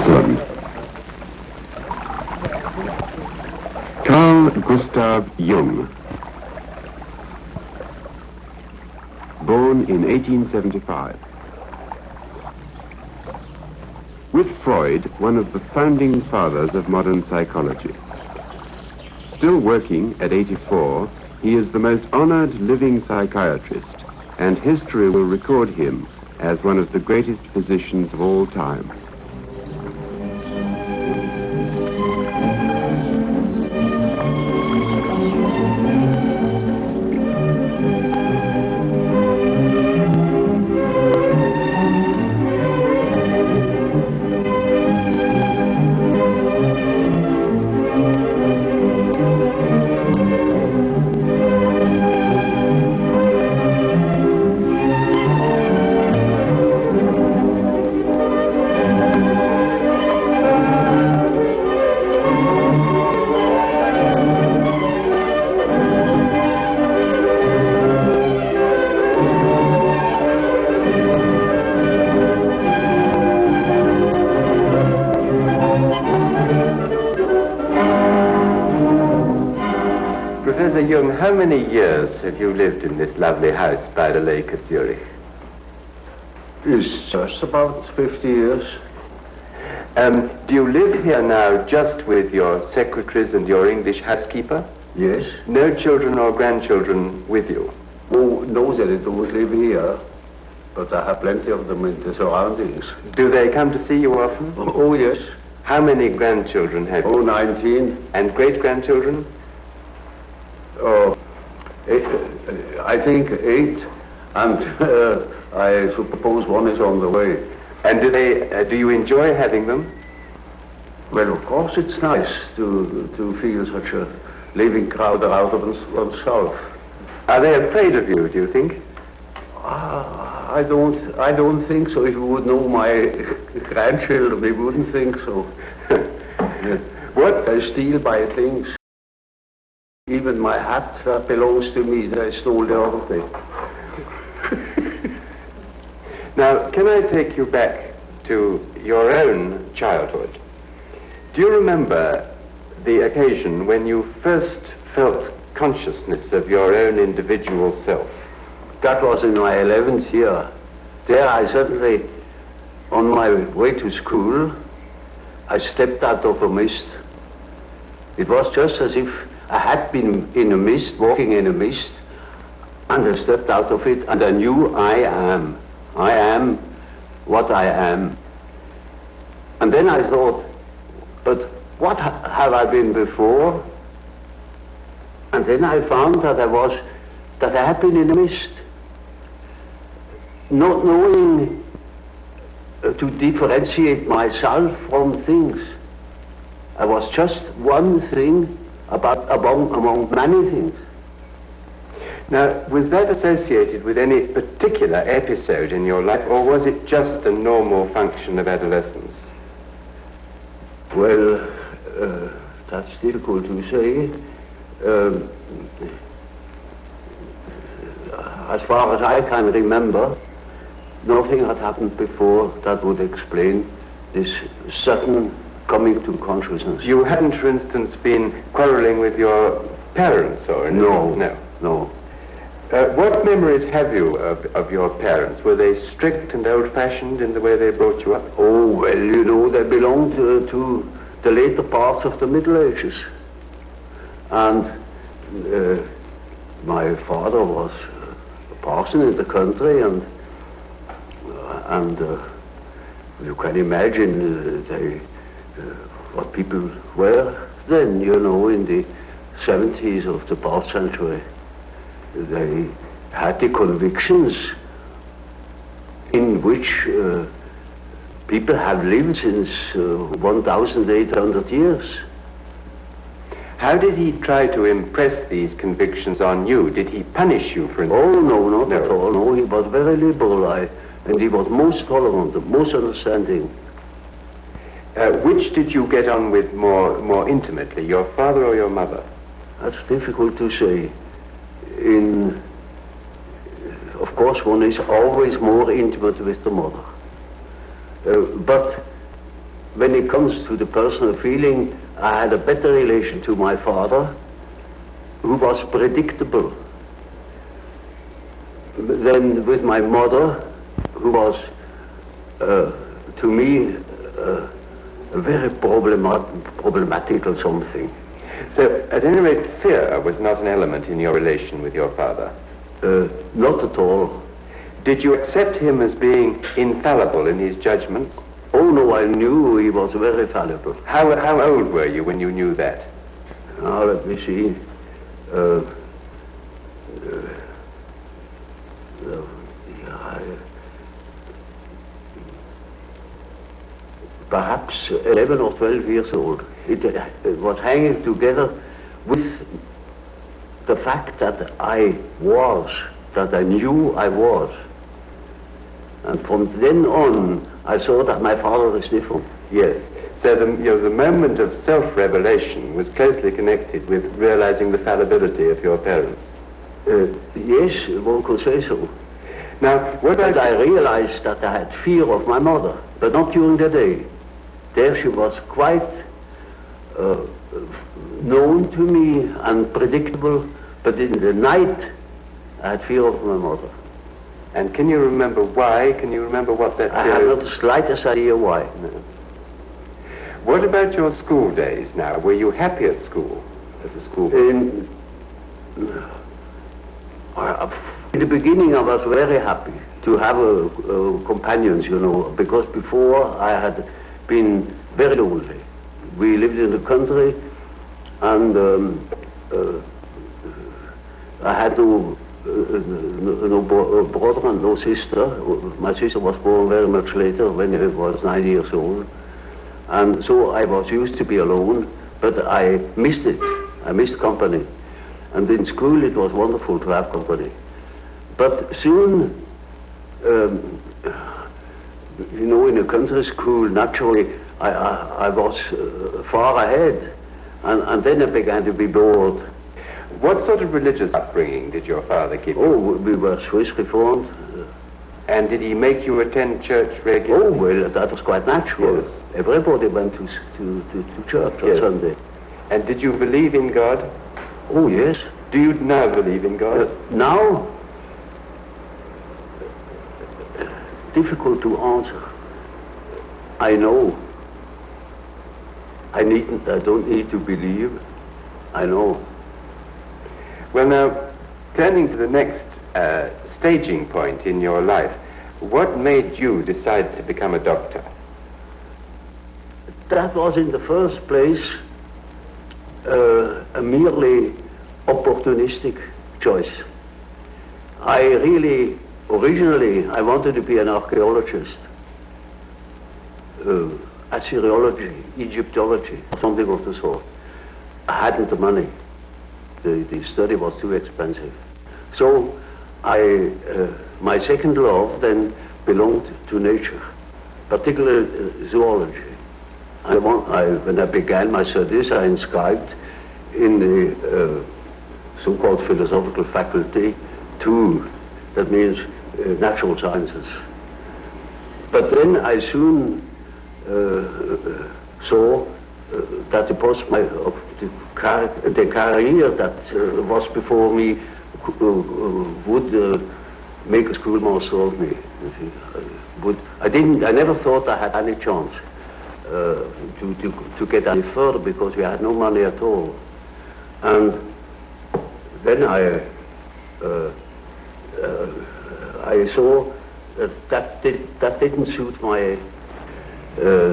Switzerland. Carl Gustav Jung, born in 1875. With Freud, one of the founding fathers of modern psychology. Still working at 84, he is the most honored living psychiatrist, and history will record him as one of the greatest physicians of all time. Professor Jung, how many years have you lived in this lovely house by the lake at Zurich? It's just about 50 years. Do you live here now just with your secretaries and your English housekeeper? Yes. No children or grandchildren with you? Oh, no, they don't live here, but I have plenty of them in the surroundings. Do they come to see you often? Oh, yes. How many grandchildren have you? Oh, 19. And great-grandchildren? Oh, I think 8, and I suppose one is on the way. And do you enjoy having them? Well, of course it's nice to feel such a living crowd around oneself. Are they afraid of you, do you think? I don't think so. If you would know my grandchildren, they wouldn't think so. Yeah. What? They steal my things. Even my hat that belongs to me that I stole the other day. Now, can I take you back to your own childhood? Do you remember the occasion when you first felt consciousness of your own individual self? That was in my 11th year. There I suddenly, on my way to school, I stepped out of a mist. It was just as if I had been in a mist, walking in a mist, and I stepped out of it, and I knew I am. I am what I am. And then I thought, but what have I been before? And then I found that I had been in a mist, not knowing to differentiate myself from things. I was just one thing among many things. Now, was that associated with any particular episode in your life, or was it just a normal function of adolescence? Well, that's difficult to say. As far as I can remember, nothing had happened before that would explain this sudden coming to consciousness. You hadn't, for instance, been quarreling with your parents or anything? No. What memories have you of your parents? Were they strict and old-fashioned in the way they brought you up? Oh, well, you know, they belonged to the later parts of the Middle Ages. And my father was a parson in the country, and you can imagine what people were then, you know, in the 70s of the past century. They had the convictions in which people have lived since 1,800 years. How did he try to impress these convictions on you? Did he punish you, for instance? Oh, no, not at all. No, he was very liberal, and he was most tolerant, most understanding. Which did you get on with more intimately, your father or your mother? That's difficult to say. Of course, one is always more intimate with the mother. But when it comes to the personal feeling, I had a better relation to my father, who was predictable, than with my mother, who was, to me, a very problematical something. So, at any rate, fear was not an element in your relation with your father? Not at all. Did you accept him as being infallible in his judgments? Oh no, I knew he was very fallible. How old were you when you knew that? Now, let me see. Perhaps 11 or 12 years old. It was hanging together with the fact that I knew I was. And from then on, I saw that my father is different. Yes. So the moment of self-revelation was closely connected with realizing the fallibility of your parents. Yes, one could say so. Now, what I realized that I had fear of my mother, but not during the day. There she was quite known to me and predictable, but in the night I had fear of my mother. And can you remember why? Can you remember what that fear? I have not the slightest idea why. No. What about your school days now? Were you happy at school as a schoolboy? In the beginning I was very happy to have companions, you know, because before I had been very lonely. We lived in the country, and I had no brother and no sister. My sister was born very much later, when I was 9 years old. And so I was used to be alone, but I missed it. I missed company. And in school it was wonderful to have company. But soon, you know, in a country school, naturally, I was far ahead, and then I began to be bored. What sort of religious upbringing did your father give you? Oh, we were Swiss Reformed. And did he make you attend church regularly? Oh, well, that was quite natural. Yes. Everybody went to church on Sunday. And did you believe in God? Oh, yes. Do you now believe in God? Now? Difficult to answer. I know. I don't need to believe. I know. Well, now, turning to the next staging point in your life, what made you decide to become a doctor? That was in the first place a merely opportunistic choice. Originally, I wanted to be an archaeologist, Assyriology, Egyptology, something of the sort. I hadn't the money. The study was too expensive. So my second love then belonged to nature, particularly zoology. When I began my studies, I inscribed in the so-called philosophical faculty 2, that means natural sciences. But then I soon saw that the career that was before me would make a schoolmaster of me. I never thought I had any chance to get any further, because we had no money at all. And then I saw that didn't suit my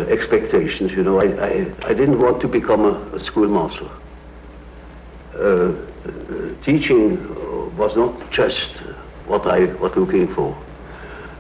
expectations, you know. I didn't want to become a schoolmaster. Teaching was not just what I was looking for.